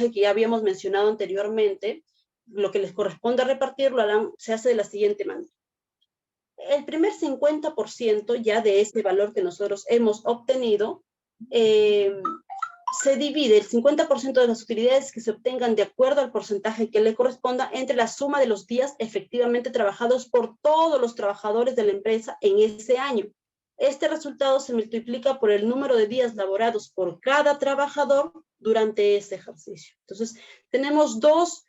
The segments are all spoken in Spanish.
porcentaje que ya habíamos mencionado anteriormente, lo que les corresponde repartirlo se hace de la siguiente manera. El primer 50% ya de ese valor que nosotros hemos obtenido, se divide el 50% de las utilidades que se obtengan de acuerdo al porcentaje que le corresponda entre la suma de los días efectivamente trabajados por todos los trabajadores de la empresa en ese año. Este resultado se multiplica por el número de días laborados por cada trabajador durante ese ejercicio. Entonces, tenemos dos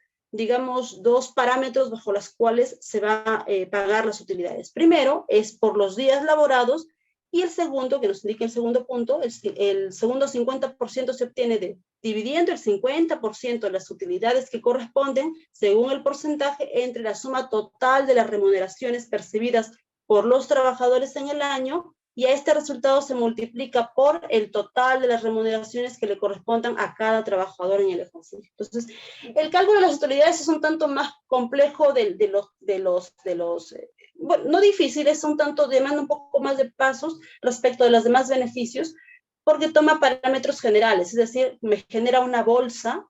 parámetros bajo los cuales se va a pagar las utilidades. Primero es por los días laborados, y el segundo, que nos indica el segundo punto, el segundo 50% se obtiene dividiendo el 50% de las utilidades que corresponden, según el porcentaje, entre la suma total de las remuneraciones percibidas por los trabajadores en el año, y a este resultado se multiplica por el total de las remuneraciones que le correspondan a cada trabajador en el ejercicio. Entonces, el cálculo de las utilidades es un tanto más complejo bueno, no difíciles, son tanto, demanda un poco más de pasos respecto de los demás beneficios, porque toma parámetros generales, es decir, me genera una bolsa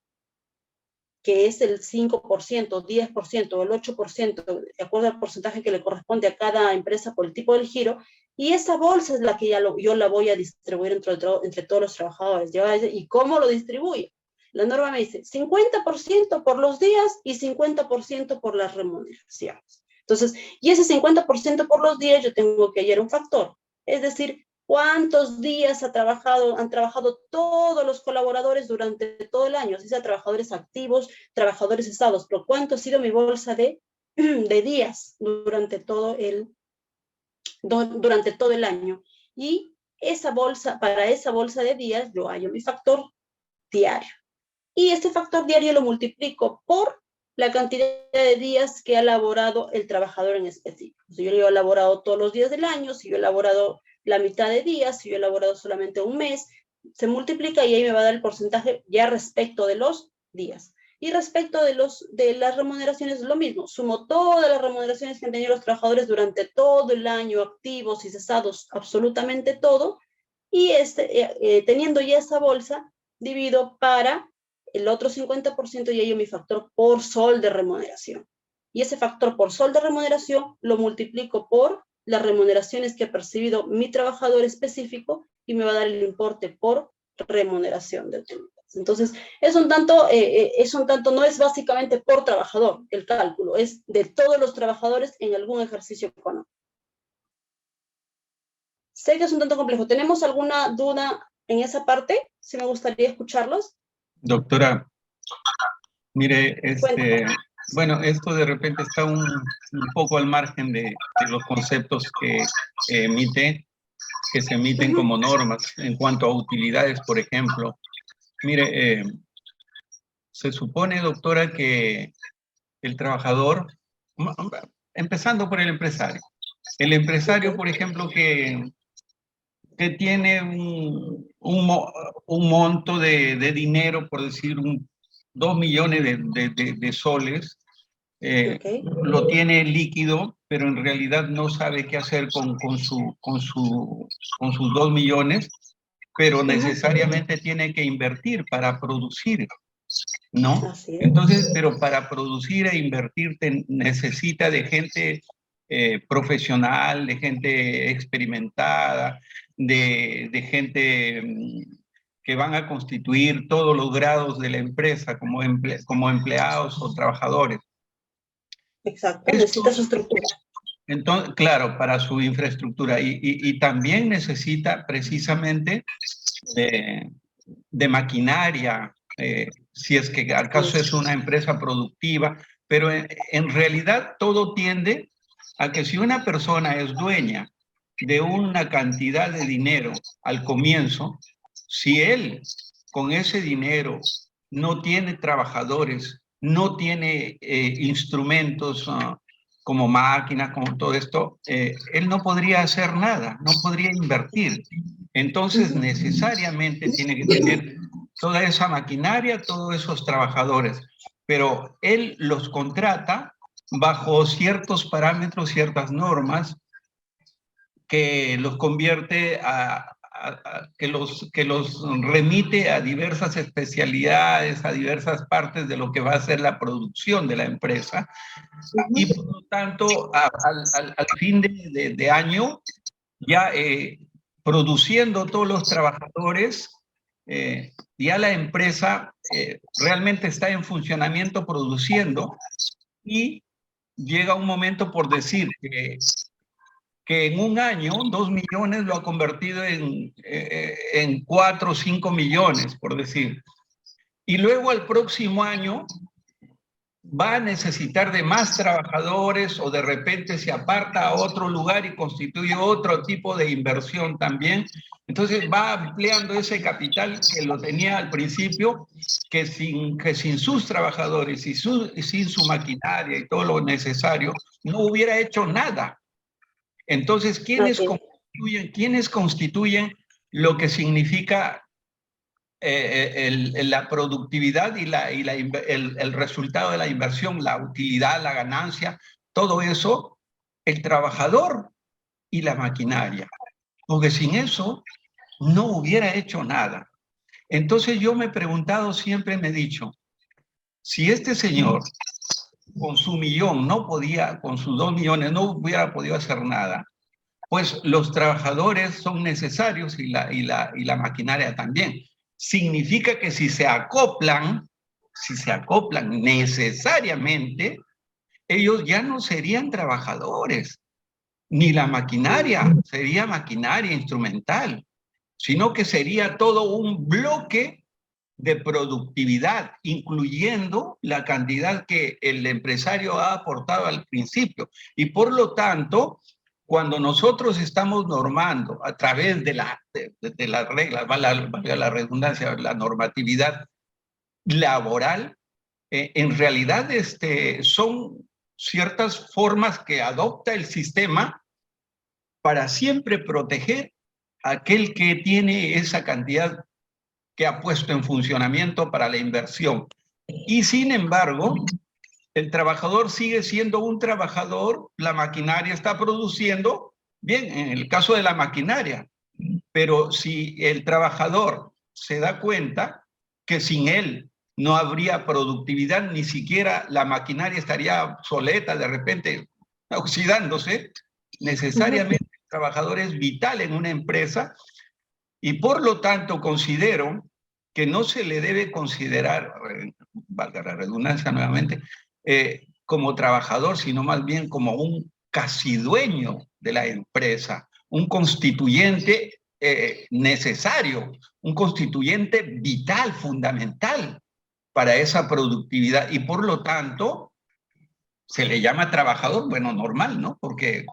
que es el 5%, 10% o el 8%, de acuerdo al porcentaje que le corresponde a cada empresa por el tipo del giro, y esa bolsa es la que yo la voy a distribuir entre todos los trabajadores. ¿Y cómo lo distribuyo? La norma me dice 50% por los días y 50% por las remuneraciones. Entonces, y ese 50% por los días yo tengo que hallar un factor, es decir, ¿cuántos días han trabajado todos los colaboradores durante todo el año? Si sea trabajadores activos, trabajadores cesados, pero ¿cuánto ha sido mi bolsa de días durante todo el año? Y para esa bolsa de días, yo hallo mi factor diario. Y este factor diario lo multiplico por la cantidad de días que ha laborado el trabajador en específico. Si yo he elaborado todos los días del año, si yo he elaborado la mitad de días, si yo he elaborado solamente un mes, se multiplica y ahí me va a dar el porcentaje ya respecto de los días. Y respecto de las remuneraciones, lo mismo. Sumo todas las remuneraciones que han tenido los trabajadores durante todo el año, activos y cesados, absolutamente todo. Y teniendo ya esa bolsa, divido para el otro 50% y ello mi factor por sol de remuneración. Y ese factor por sol de remuneración lo multiplico por las remuneraciones que ha percibido mi trabajador específico y me va a dar el importe por remuneración de utilidades. Entonces, no es básicamente por trabajador el cálculo, es de todos los trabajadores en algún ejercicio económico. Sé que es un tanto complejo. ¿Tenemos alguna duda en esa parte? Sí, me gustaría escucharlos. Doctora, mire, bueno, esto de repente está un poco al margen de los conceptos que se emiten como normas en cuanto a utilidades, por ejemplo. Mire, se supone, doctora, que el trabajador, empezando por el empresario, por ejemplo, que tiene un monto de dinero, por decir 2 millones de soles, lo tiene líquido, pero en realidad no sabe qué hacer con sus 2 millones, pero necesariamente tiene que invertir para producir, ¿no? Entonces, pero para producir e invertir necesita de gente profesional, de gente experimentada, de gente que van a constituir todos los grados de la empresa como empleados o trabajadores. Exacto, necesita su estructura. Entonces, claro, para su infraestructura. Y también necesita precisamente de maquinaria, si es que al caso es una empresa productiva, pero en realidad todo tiende a que si una persona es dueña de una cantidad de dinero al comienzo, si él con ese dinero no tiene trabajadores, no tiene instrumentos como máquinas, como todo esto, él no podría hacer nada, no podría invertir. Entonces necesariamente tiene que tener toda esa maquinaria, todos esos trabajadores, pero él los contrata bajo ciertos parámetros, ciertas normas, que los convierte que los remite a diversas especialidades, a diversas partes de lo que va a ser la producción de la empresa. Y por lo tanto, al fin de año, ya produciendo todos los trabajadores, ya la empresa realmente está en funcionamiento produciendo, y llega un momento, por decir, que en un año 2 millones lo ha convertido en 4 o 5 millones, por decir. Y luego al próximo año va a necesitar de más trabajadores, o de repente se aparta a otro lugar y constituye otro tipo de inversión también. Entonces va ampliando ese capital que lo tenía al principio, que sin sus trabajadores y sin su maquinaria y todo lo necesario, no hubiera hecho nada. Entonces, ¿quiénes constituyen lo que significa la productividad y el resultado de la inversión, la utilidad, la ganancia? Todo eso, el trabajador y la maquinaria. Porque sin eso no hubiera hecho nada. Entonces yo me he preguntado, siempre me he dicho, si este señor con su millón no podía, con sus 2 millones no hubiera podido hacer nada, pues los trabajadores son necesarios y la maquinaria también. Significa que si se acoplan necesariamente, ellos ya no serían trabajadores, ni la maquinaria sería maquinaria instrumental, sino que sería todo un bloque de productividad, incluyendo la cantidad que el empresario ha aportado al principio. Y por lo tanto, cuando nosotros estamos normando a través de las reglas, valga la redundancia, la normatividad laboral, en realidad son ciertas formas que adopta el sistema para siempre proteger a aquel que tiene esa cantidad que ha puesto en funcionamiento para la inversión. Y sin embargo, el trabajador sigue siendo un trabajador, la maquinaria está produciendo, bien, en el caso de la maquinaria, pero si el trabajador se da cuenta que sin él no habría productividad, ni siquiera la maquinaria estaría obsoleta, de repente oxidándose, necesariamente el trabajador es vital en una empresa, y por lo tanto considero que no se le debe considerar, valga la redundancia nuevamente, como trabajador, sino más bien como un casi dueño de la empresa, un constituyente necesario, un constituyente vital, fundamental para esa productividad, y por lo tanto se le llama trabajador, bueno, normal, ¿no? Porque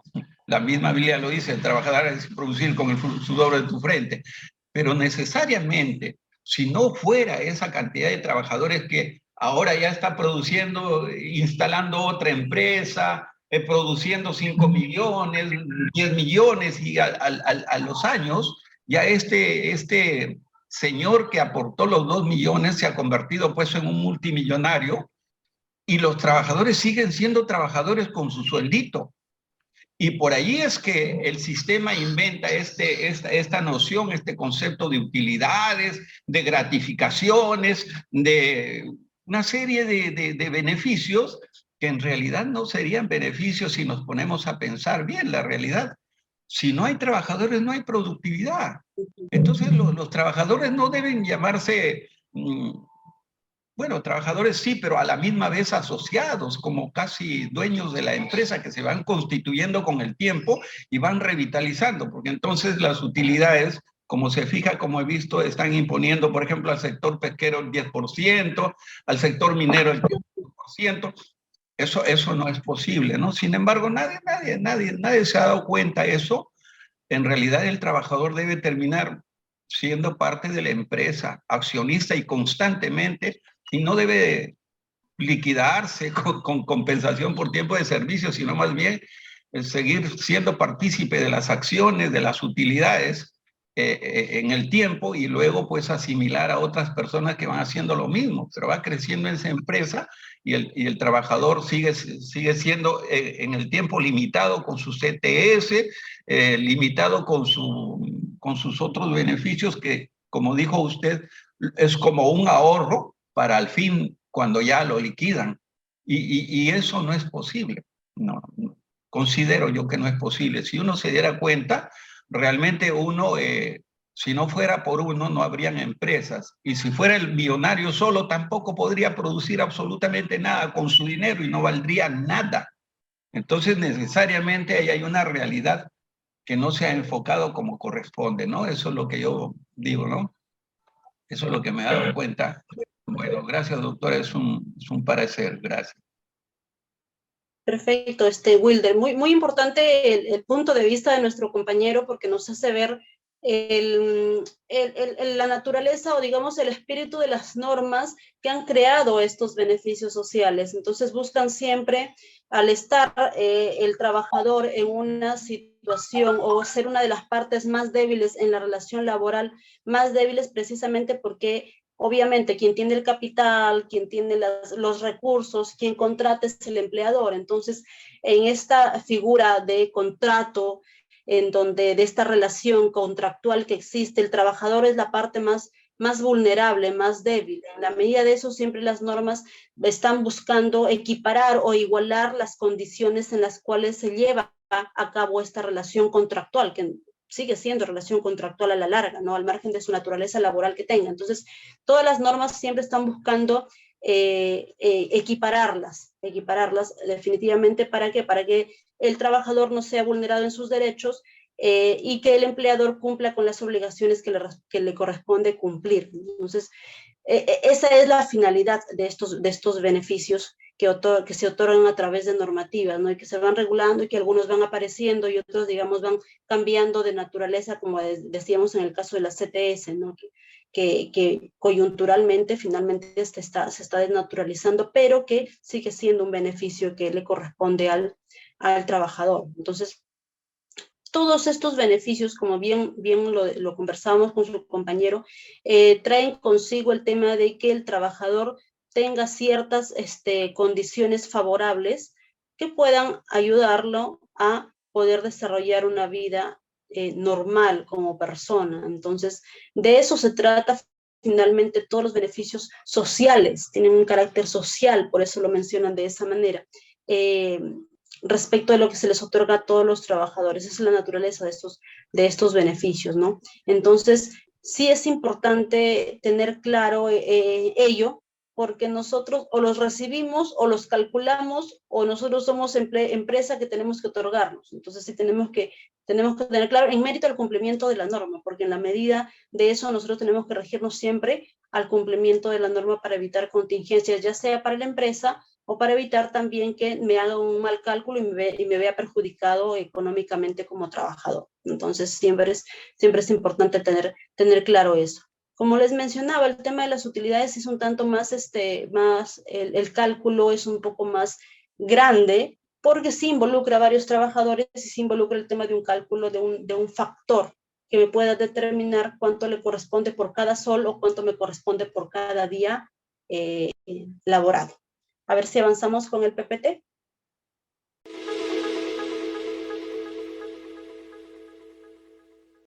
la misma Biblia lo dice, el trabajador es producir con el sudor de tu frente, pero necesariamente, si no fuera esa cantidad de trabajadores que ahora ya está produciendo, instalando otra empresa, produciendo 5 millones, 10 millones, y a los años, ya este señor que aportó los 2 millones se ha convertido pues en un multimillonario, y los trabajadores siguen siendo trabajadores con su sueldito. Y por ahí es que el sistema inventa esta noción, este concepto de utilidades, de gratificaciones, de una serie de beneficios que en realidad no serían beneficios si nos ponemos a pensar bien la realidad. Si no hay trabajadores, no hay productividad. Entonces los trabajadores no deben llamarse... bueno, trabajadores sí, pero a la misma vez asociados, como casi dueños de la empresa, que se van constituyendo con el tiempo y van revitalizando, porque entonces las utilidades, como se fija, como he visto, están imponiendo, por ejemplo, al sector pesquero el 10%, al sector minero el 10%. Eso no es posible, ¿no? Sin embargo, nadie se ha dado cuenta de eso. En realidad, el trabajador debe terminar siendo parte de la empresa, accionista y constantemente, y no debe liquidarse con compensación por tiempo de servicio, sino más bien seguir siendo partícipe de las acciones, de las utilidades en el tiempo, y luego pues asimilar a otras personas que van haciendo lo mismo, pero va creciendo esa empresa, y el trabajador sigue siendo en el tiempo limitado con su CTS, limitado con su con sus otros beneficios que, como dijo usted, es como un ahorro para al fin cuando ya lo liquidan. Y eso no es posible. No, considero yo que no es posible. Si uno se diera cuenta, realmente uno, si no fuera por uno, no habrían empresas. Y si fuera el millonario solo, tampoco podría producir absolutamente nada con su dinero y no valdría nada. Entonces, necesariamente ahí hay una realidad que no se ha enfocado como corresponde, ¿no? Eso es lo que yo digo, ¿no? Eso es lo que me he dado cuenta. Bueno, gracias, doctora, es un parecer, gracias. Perfecto, Wilder. Muy importante el punto de vista de nuestro compañero porque nos hace ver la naturaleza o digamos el espíritu de las normas que han creado estos beneficios sociales. Entonces buscan siempre, al estar el trabajador en una situación o ser una de las partes más débiles en la relación laboral, más débiles precisamente porque obviamente, quien tiene el capital, quien tiene los recursos, quien contrata es el empleador. Entonces, en esta figura de contrato, en donde de esta relación contractual que existe, el trabajador es la parte más vulnerable, más débil. En la medida de eso, siempre las normas están buscando equiparar o igualar las condiciones en las cuales se lleva a cabo esta relación contractual, que sigue siendo relación contractual a la larga, ¿no? Al margen de su naturaleza laboral que tenga. Entonces, todas las normas siempre están buscando equipararlas definitivamente. ¿Para qué? Para que el trabajador no sea vulnerado en sus derechos y que el empleador cumpla con las obligaciones que le corresponde cumplir. Entonces, esa es la finalidad de estos beneficios que se otorgan a través de normativas, ¿no? Y que se van regulando y que algunos van apareciendo y otros, digamos, van cambiando de naturaleza, como decíamos en el caso de la CTS, ¿no? Que coyunturalmente finalmente se está desnaturalizando, pero que sigue siendo un beneficio que le corresponde al trabajador. Entonces, todos estos beneficios, como bien lo conversábamos con su compañero, traen consigo el tema de que el trabajador tenga ciertas condiciones favorables que puedan ayudarlo a poder desarrollar una vida normal como persona. Entonces, de eso se trata. Finalmente, todos los beneficios sociales tienen un carácter social, por eso lo mencionan de esa manera. Respecto de lo que se les otorga a todos los trabajadores. Esa es la naturaleza de estos beneficios, ¿no? Entonces, sí es importante tener claro ello, porque nosotros o los recibimos o los calculamos o nosotros somos empresa que tenemos que otorgarlos. Entonces, sí tenemos que tener claro en mérito al cumplimiento de la norma, porque en la medida de eso nosotros tenemos que regirnos siempre al cumplimiento de la norma para evitar contingencias, ya sea para la empresa o para evitar también que me haga un mal cálculo y me vea perjudicado económicamente como trabajador. Entonces, siempre es importante tener claro eso. Como les mencionaba, el tema de las utilidades es un tanto más, el cálculo es un poco más grande, porque sí involucra a varios trabajadores y sí involucra el tema de un cálculo de un factor que me pueda determinar cuánto le corresponde por cada sol o cuánto me corresponde por cada día laborado. A ver si avanzamos con el PPT.